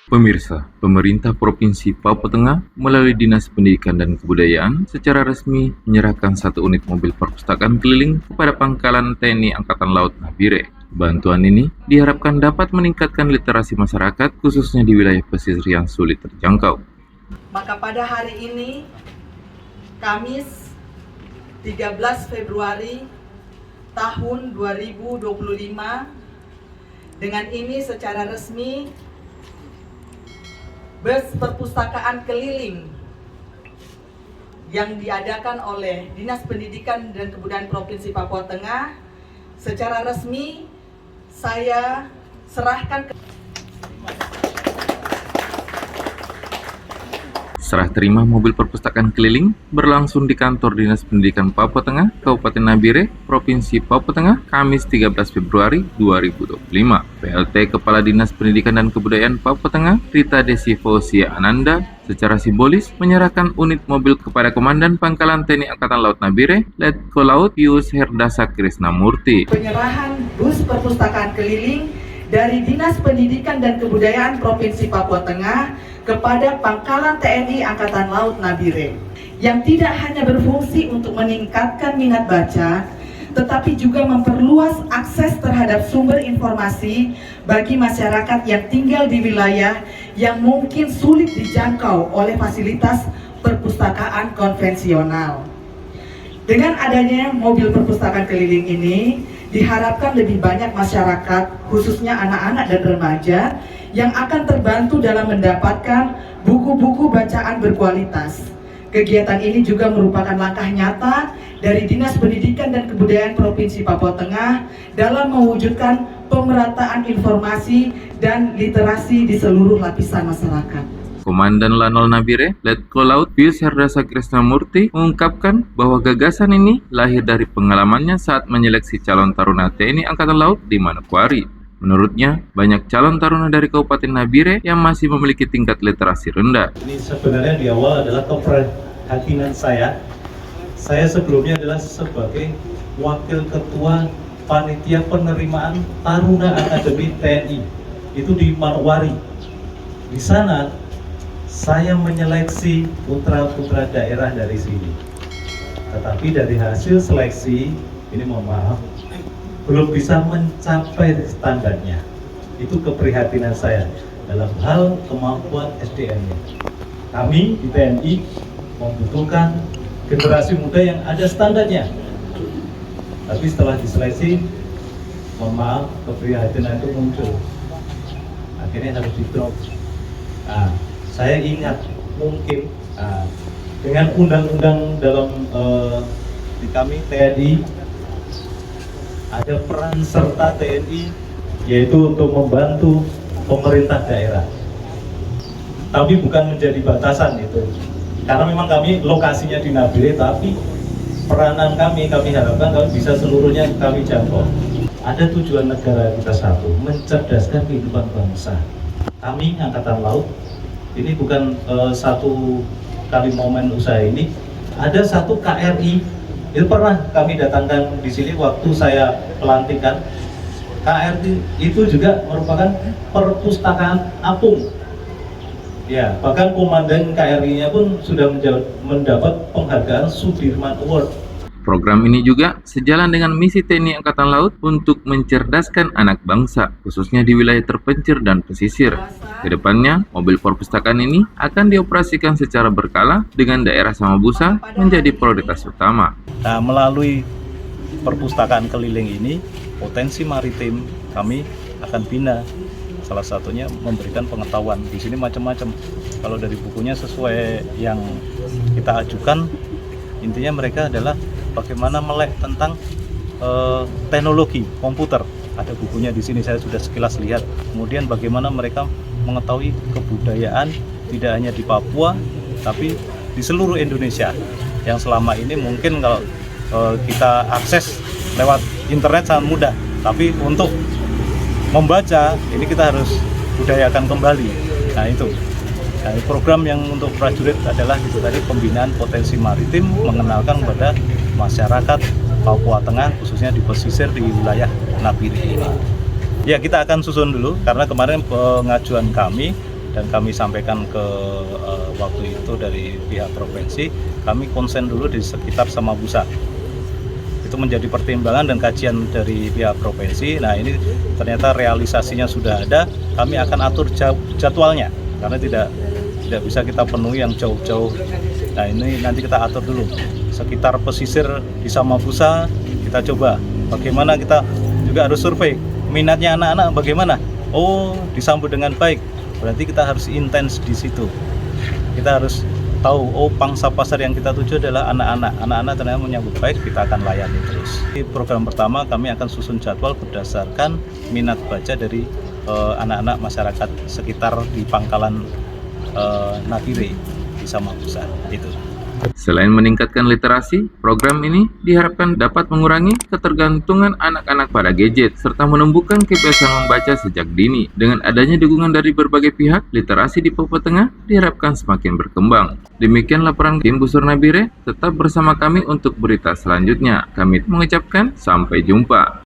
Pemirsa, pemerintah Provinsi Papua Tengah melalui Dinas Pendidikan dan Kebudayaan secara resmi menyerahkan 1 unit mobil perpustakaan keliling kepada Pangkalan TNI Angkatan Laut Nabire. Bantuan ini diharapkan dapat meningkatkan literasi masyarakat khususnya di wilayah pesisir yang sulit terjangkau. Maka pada hari ini, Kamis 13 Februari tahun 2025, dengan ini secara resmi bus perpustakaan keliling yang diadakan oleh Dinas Pendidikan dan Kebudayaan Provinsi Papua Tengah secara resmi saya serahkan ke Serah terima mobil perpustakaan keliling berlangsung di kantor Dinas Pendidikan Papua Tengah, Kabupaten Nabire, Provinsi Papua Tengah, Kamis 13 Februari 2025. PLT Kepala Dinas Pendidikan dan Kebudayaan Papua Tengah, Rita Desi Fausia Ananda, secara simbolis menyerahkan unit mobil kepada Komandan Pangkalan TNI Angkatan Laut Nabire, Letko Laut Pius Herdasa Krisnamurti. Penyerahan bus perpustakaan keliling dari Dinas Pendidikan dan Kebudayaan Provinsi Papua Tengah kepada Pangkalan TNI Angkatan Laut Nabire, yang tidak hanya berfungsi untuk meningkatkan minat baca, tetapi juga memperluas akses terhadap sumber informasi bagi masyarakat yang tinggal di wilayah yang mungkin sulit dijangkau oleh fasilitas perpustakaan konvensional. Dengan adanya mobil perpustakaan keliling ini, diharapkan lebih banyak masyarakat, khususnya anak-anak dan remaja, yang akan terbantu dalam mendapatkan buku-buku bacaan berkualitas. Kegiatan ini juga merupakan langkah nyata dari Dinas Pendidikan dan Kebudayaan Provinsi Papua Tengah dalam mewujudkan pemerataan informasi dan literasi di seluruh lapisan masyarakat. Komandan Lanol Nabire, Letko Laut Pius Herdasa Krisnamurti, mengungkapkan bahwa gagasan ini lahir dari pengalamannya saat menyeleksi calon taruna TNI Angkatan Laut di Manokwari. Menurutnya, banyak calon taruna dari Kabupaten Nabire yang masih memiliki tingkat literasi rendah. Ini sebenarnya di awal adalah keprihatinan saya. Saya sebelumnya adalah sebagai Wakil Ketua Panitia Penerimaan Taruna Akademi TNI. Itu di Manokwari. Di sana, saya menyeleksi putra-putra daerah dari sini. Tetapi dari hasil seleksi, ini mohon maaf, belum bisa mencapai standarnya. Itu keprihatinan saya dalam hal kemampuan SDM-nya. Kami di TNI membutuhkan generasi muda yang ada standarnya. Tapi setelah diseleksi, mohon maaf, keprihatinan itu muncul. Akhirnya harus di-drop. Nah, saya ingat mungkin dengan undang-undang dalam di kami TNI ada peran serta TNI, yaitu untuk membantu pemerintah daerah. Tapi bukan menjadi batasan itu. Karena memang kami lokasinya di Nabire, tapi peranan kami harapkan kami bisa seluruhnya kami jangkau. Ada tujuan negara kita satu, mencerdaskan kehidupan bangsa. Kami Angkatan Laut, ini bukan satu kali momen usaha ini, ada satu KRI. Itu pernah kami datangkan di sini waktu saya pelantikan. KRI itu juga merupakan perpustakaan apung. Ya, bahkan komandan KRI-nya pun sudah mendapat penghargaan Sudirman Award. Program ini juga sejalan dengan misi TNI Angkatan Laut untuk mencerdaskan anak bangsa, khususnya di wilayah terpencil dan pesisir. Kedepannya, mobil perpustakaan ini akan dioperasikan secara berkala dengan daerah Samabusa menjadi prioritas utama. Nah, melalui perpustakaan keliling ini, potensi maritim kami akan bina. Salah satunya memberikan pengetahuan. Di sini macam-macam. Kalau dari bukunya sesuai yang kita ajukan, intinya mereka adalah bagaimana melek tentang teknologi komputer. Ada bukunya di sini, saya sudah sekilas lihat. Kemudian bagaimana mereka mengetahui kebudayaan tidak hanya di Papua, tapi di seluruh Indonesia. Yang selama ini mungkin kalau kita akses lewat internet sangat mudah, tapi untuk membaca ini kita harus budayakan kembali. Nah itu. Nah, program yang untuk prajurit adalah itu tadi, pembinaan potensi maritim, mengenalkan kepada masyarakat Papua Tengah khususnya di pesisir di wilayah Nabire ini. Ya, kita akan susun dulu karena kemarin pengajuan kami dan kami sampaikan ke waktu itu dari pihak provinsi, kami konsen dulu di sekitar Samabusa. Itu menjadi pertimbangan dan kajian dari pihak provinsi. Nah, ini ternyata realisasinya sudah ada, kami akan atur jadwalnya karena tidak bisa kita penuhi yang jauh-jauh. Nah, ini nanti kita atur dulu sekitar pesisir di Samabusa, kita coba bagaimana, kita juga harus survei minatnya anak-anak bagaimana. Oh, disambut dengan baik, berarti kita harus intens di situ. Kita harus tahu, oh, pangsa pasar yang kita tuju adalah anak-anak. Anak-anak ternyata menyambut baik, kita akan layani terus. Di program pertama kami akan susun jadwal berdasarkan minat baca dari anak-anak masyarakat sekitar di pangkalan Nabire di Samabusa itu. Selain meningkatkan literasi, program ini diharapkan dapat mengurangi ketergantungan anak-anak pada gadget serta menumbuhkan kebiasaan membaca sejak dini. Dengan adanya dukungan dari berbagai pihak, literasi di Papua Tengah diharapkan semakin berkembang. Demikian laporan tim Busur Nabire, tetap bersama kami untuk berita selanjutnya. Kami mengucapkan sampai jumpa.